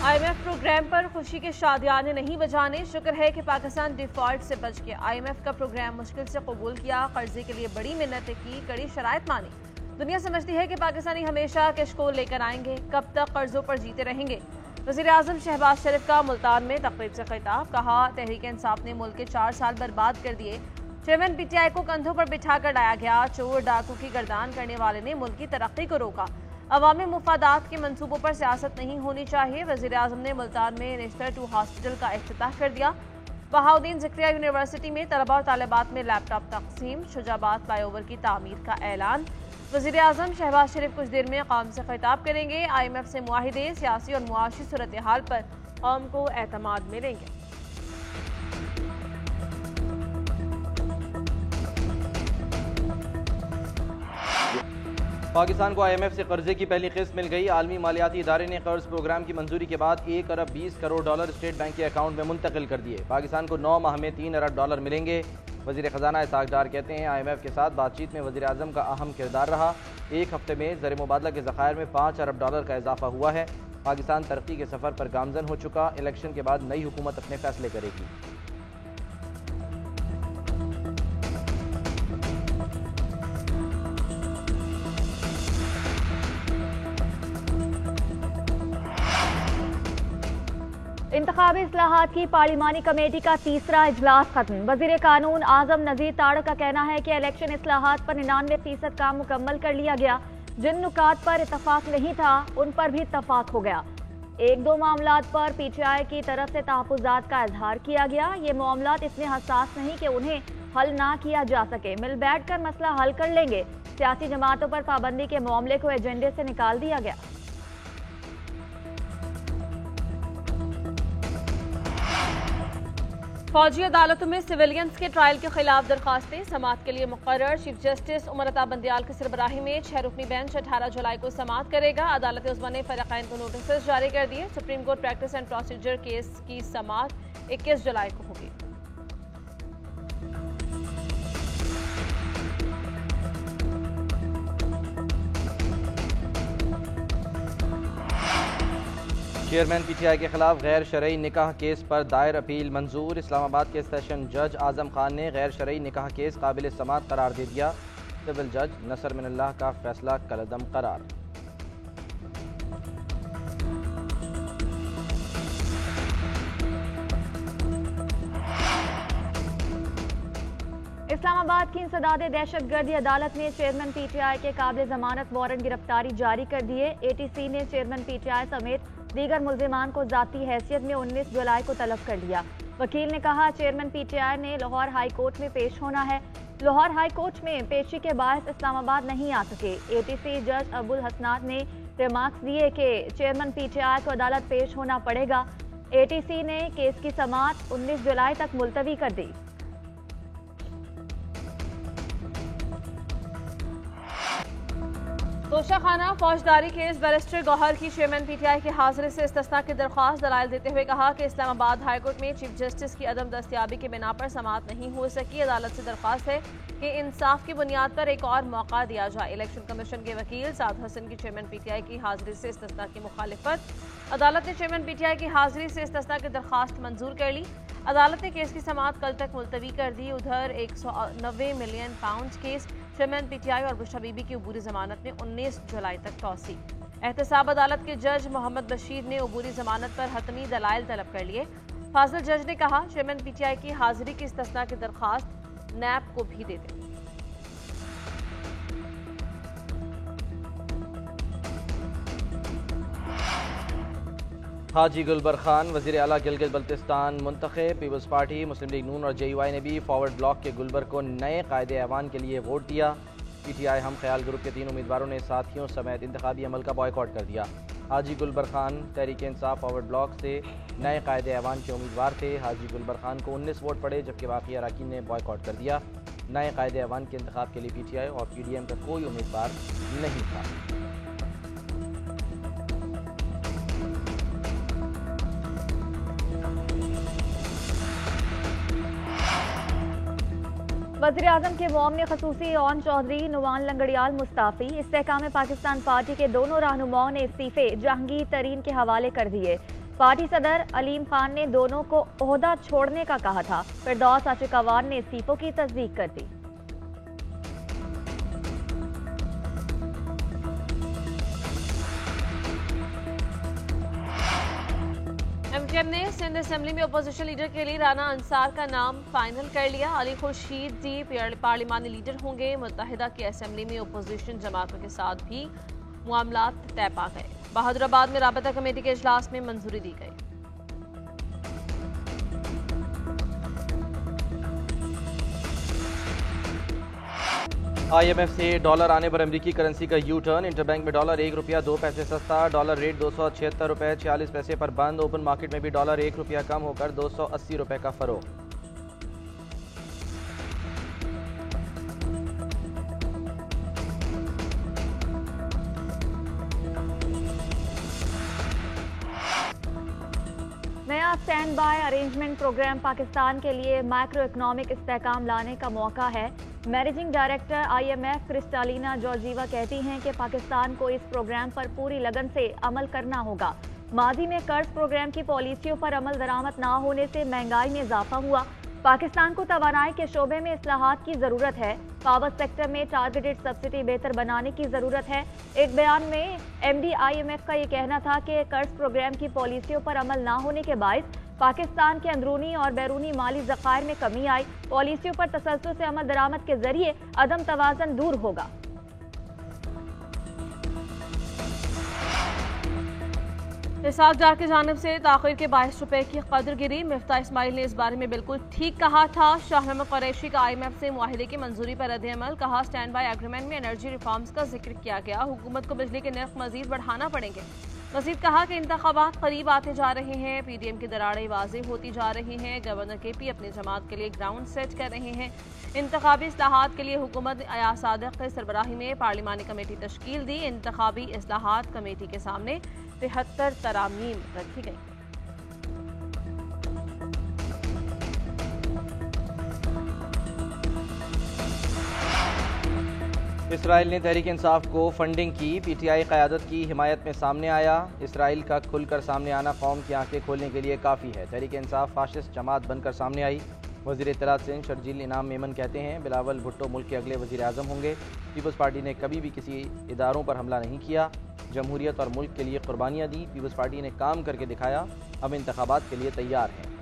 IMF programme पर खुशी के शादियाने नहीं बजाने। शुक्र है कि पाकिस्तान डिफॉल्ट से बच गया। IMF का प्रोग्राम मुश्किल से कबूल किया, कर्जे के लिए बड़ी मिन्नतें की, कड़ी शराइत मानी। दुनिया समझती है कि पाकिस्तानी हमेशा कशकोल लेकर आएंगे, कब तक कर्जों पर जीते रहेंगे। वज़ीर आज़म शहबाज शरीफ का मुल्तान में तकरीब से खिताब। कहा, तहरीक इंसाफ ने मुल्क के 4 साल बर्बाद कर दिए। चेयरमैन PTI को कंधों पर बिठाकर लाया गया। चोर डाकू की गर्दान करने वाले ने मुल्क की तरक्की को रोका। अवामी मुफादात के मंसूबों पर सियासत नहीं होनी चाहिए। वज़ीर आज़म ने मुल्तान में नेशनल 2 हॉस्पिटल का इफ्तिताह कर दिया। बहाउद्दीन ज़िक्रिया यूनिवर्सिटी में तलबा और तालिबात में लैपटॉप तकसीम। शुजाबाद फ्लाईओवर की तामीर का ऐलान। वज़ीर आज़म शहबाज शरीफ कुछ देर में कौम से खिताब करेंगे। IMF से मुआहिदे, सियासी और मुआशी सूरत हाल पर कौम को एतमाद मिलेंगे। पाकिस्तान को IMF से कर्जे की पहली किस्त मिल गई। आलमी मालियाती इदारे ने कर्ज प्रोग्राम की मंजूरी के बाद $1 अरब 20 करोड़ स्टेट बैंक के अकाउंट में मुंतकिल कर दिए। पाकिस्तान को 9 माह में $3 अरब मिलेंगे। वज़ीर ख़जाना इसाक डार कहते हैं, IMF के साथ बातचीत में वज़ीर आज़म का अहम किरदार रहा। एक हफ्ते में ज़र मुबादला के ज़खायर में $5 अरब का इजाफा हुआ है। पाकिस्तान तरक्की के सफ़र पर गामजन हो चुका। इलेक्शन के बाद नई हुकूमत अपने फैसले करेगी। इंतखाबी इस्लाहात की पार्लिमानी कमेटी का तीसरा इजलास खत्म। वजीर कानून आजम नज़ीर तारड़ का कहना है कि इलेक्शन इस्लाहात पर 99% काम मुकम्मल कर लिया गया। जिन नुकात पर इतफाक नहीं था उन पर भी इतफाक हो गया। 1-2 मामलात पर PTI की तरफ से तहफ़्फ़ुज़ात का इजहार किया गया। ये मामलात इतने हसास नहीं कि उन्हें हल ना किया जा सके। मिल बैठ कर मसला हल कर लेंगे। सियासी जमातों पर पाबंदी के मामले को एजेंडे से निकाल दिया गया। फौजी अदालतों में सिविलियंस के ट्रायल के खिलाफ दरखास्तें समाअत के लिए मुकर्रर। चीफ जस्टिस उमर अता बंदियाल की सरबराही में 6 रुकनी बेंच 18 जुलाई को समाअत करेगा। अदालत उस्मा ने फरीक़ैन को नोटिस जारी कर दिए। Supreme court practice and procedure case की समाअत 21 जुलाई को होगी। चेयरमैन PTI के खिलाफ गैर शरई निकाह केस पर दायर अपील मंजूर। इस्लामाबाद के सेशन जज आजम खान ने गैर शरई निकाह केस काबिल समाअत करार दे दिया। सिविल जज नसर मिनल्लाह का फैसला कलअदम करार। इस्लामाबाद की इंसदाद दहशतगर्दी अदालत ने चेयरमैन PTI के काबिल जमानत वारंट गिरफ्तारी जारी कर दिए। ATC ने चेयरमैन PTI समेत दीगर मुल्जिमान को जाती हैसियत में 19 जुलाई को तलब कर लिया। वकील ने कहा, चेयरमैन PTI ने लाहौर हाई कोर्ट में पेश होना है। लाहौर हाई कोर्ट में पेशी के बायस इस्लामाबाद नहीं आ सके। ATC जज अबुल हसनात ने रिमार्क्स दिए कि चेयरमैन PTI को अदालत पेश होना पड़ेगा। ATC ने केस की समाअत 19 जुलाई तक मुलतवी कर दी। तोशाखाना फौजदारी केस बैरिस्टर गौहर की चेयरमैन PTI की हाजिरी से इस्तिस्ना की दरख्वास्त दलाइल देते हुए कहा कि इस्लामाबाद हाईकोर्ट में चीफ जस्टिस की अदम दस्तयाबी के बिना पर समाअत नहीं हो सकी। अदालत से दरख्वास्त है कि इंसाफ की बुनियाद पर एक और मौका दिया जाए। इलेक्शन कमीशन के वकील साद हसन की चेयरमैन PTI की हाजिरी से इस्तिस्ना की मुखालिफत। अदालत ने चेयरमैन PTI की हाजिरी से इस्तिस्ना की दरख्वास्त मंजूर कर ली। अदालत ने केस की समाअत कल तक मुलतवी कर दी। उधर 190 million pound case chairman PTI और बुशरा बीबी की अबूरी जमानत में 19 जुलाई तक तौसी। एहतसाब अदालत के जज मोहम्मद बशीर ने अबूरी जमानत पर हतमी दलाइल तलब कर लिए। फाजिल जज ने कहा, चेयरमैन PTI की हाजिरी की इस्तिस्ना की दरख्वास्त NAB को भी दे दें। हाजी गुलबर खान वज़ीर आला गिलगित बल्तिस्तान मुंतखब। पीपल्स पार्टी, मुस्लिम लीग नून और JUI ने भी फॉरवर्ड ब्लॉक के गुलबर को नए कायदे ऐवान के लिए वोट दिया। PTI हम ख्याल ग्रुप के 3 उम्मीदवारों ने साथियों समेत इंतखाबी अमल का बॉयकॉट कर दिया। हाजी गुलबर खान तहरीक इंसाफ फॉरवर्ड ब्लॉक से नए कायदे ऐवान के उम्मीदवार थे। हाजी गुलबर खान को 19 वोट पड़े, जबकि बाकी अरकान ने बॉयकॉट कर दिया। नए कायदे ऐवान के इंतखाब के लिए PTI और PDM का कोई उम्मीदवार नहीं था। वज़ीर आज़म के मोमने खसूसी ओन चौधरी नुमान लंगड़ियाल मुस्ताफ़ी। इस्तेहकाम पाकिस्तान पार्टी के दोनों रहनुमाओं ने इस्तीफे जहांगीर तरीन के हवाले कर दिए। पार्टी सदर अलीम खान ने दोनों को ओहदा छोड़ने का कहा था। फिरदौस आशिकवार ने इस्तीफों की तस्दीक कर दी। एमकेएम ने सिंध असेंबली में अपोजिशन लीडर के लिए राना अंसार का नाम फाइनल कर लिया। अली खुर्शीद जी पार्लिमानी लीडर होंगे। मुत्तहिदा की असेंबली में अपोजिशन जमातों के साथ भी मामलात तय पा गए। बहादुराबाद में राबता कमेटी के इजलास में मंजूरी दी गई। IMF से डॉलर आने पर अमेरिकी करेंसी का यू टर्न। इंटरबैंक में डॉलर 1 रुपया 2 पैसे सस्ता। डॉलर रेट 276 रुपये 46 पैसे पर बंद। ओपन मार्केट में भी डॉलर 1 रुपया कम होकर 280 रुपये का फरोग। नया stand by arrangement programme Pakistan के लिए माइक्रो इकोनॉमिक इस्तेहकाम लाने का मौका है। Managing director IMF Kristalina Georgieva कहती हैं कि पाकिस्तान को इस प्रोग्राम पर पूरी लगन से अमल करना होगा। माजी में कर्ज प्रोग्राम की पॉलिसियों पर अमल दरामद ना होने से महंगाई में इजाफा हुआ। पाकिस्तान को तवानाई के शोबे में इस्लाहात की जरूरत है। पावर सेक्टर में टारगेटेड सब्सिडी बेहतर बनाने की जरूरत है। एक बयान में MD IMF का ये कहना था कि कर्ज प्रोग्राम की पॉलिसियों पर अमल ना होने के बायस पाकिस्तान के अंदरूनी और बैरूनी माली ज़खायर में कमी आई। पॉलिसियों पर तसल्सल से अमल दरामद के जरिए अदम तवाज़न दूर होगा। इसाक डार की जानिब से ताखिर के 22 रुपए की कदर गिरी। मिफ्ता इस्माइल ने इस बारे में बिल्कुल ठीक कहा था। शाह महमूद कुरैशी का IMF से मुआहिदे की मंजूरी पर रद्द-ए-अमल। कहा स्टैंड बाय एग्रीमेंट में एनर्जी रिफॉर्म्स का जिक्र किया गया। हुकूमत को बिजली के नर्ख मजीद बढ़ाना पड़ेंगे। मजीद कहा कि इंतखाबात करीब आते जा रहे हैं। PDM की दरारें वाज़ेह होती जा रही हैं। गवर्नर KP अपनी जमात के लिए ग्राउंड सेट कर रहे हैं। इंतखाबी इस्लाहात के लिए हुकूमत अयाज सादिक की सरबराही में पार्लिमानी कमेटी तश्कील दी। इंतखाबी इस्लाहात कमेटी के सामने 73 तरामीम रखी गई। इसराइल ने तहरीक इंसाफ को फंडिंग की। PTI क़यादत की हिमायत में सामने आया। इसराइल का खुलकर सामने आना कौम की आंखें खोलने के लिए काफ़ी है। तहरीक इंसाफ फाशिस्ट जमात बनकर सामने आई। वज़ीर इत्तलात सिंध शर्जील इनाम मेमन कहते हैं बिलावल भुट्टो मुल्क के अगले वज़ीर आज़म होंगे। पीपल्स पार्टी ने कभी भी किसी इदारों पर हमला नहीं किया। जमहूरियत और मुल्क के लिए कुर्बानियाँ दी। पीपल्स पार्टी ने काम करके दिखाया। अब इंतखाबात के लिए तैयार है।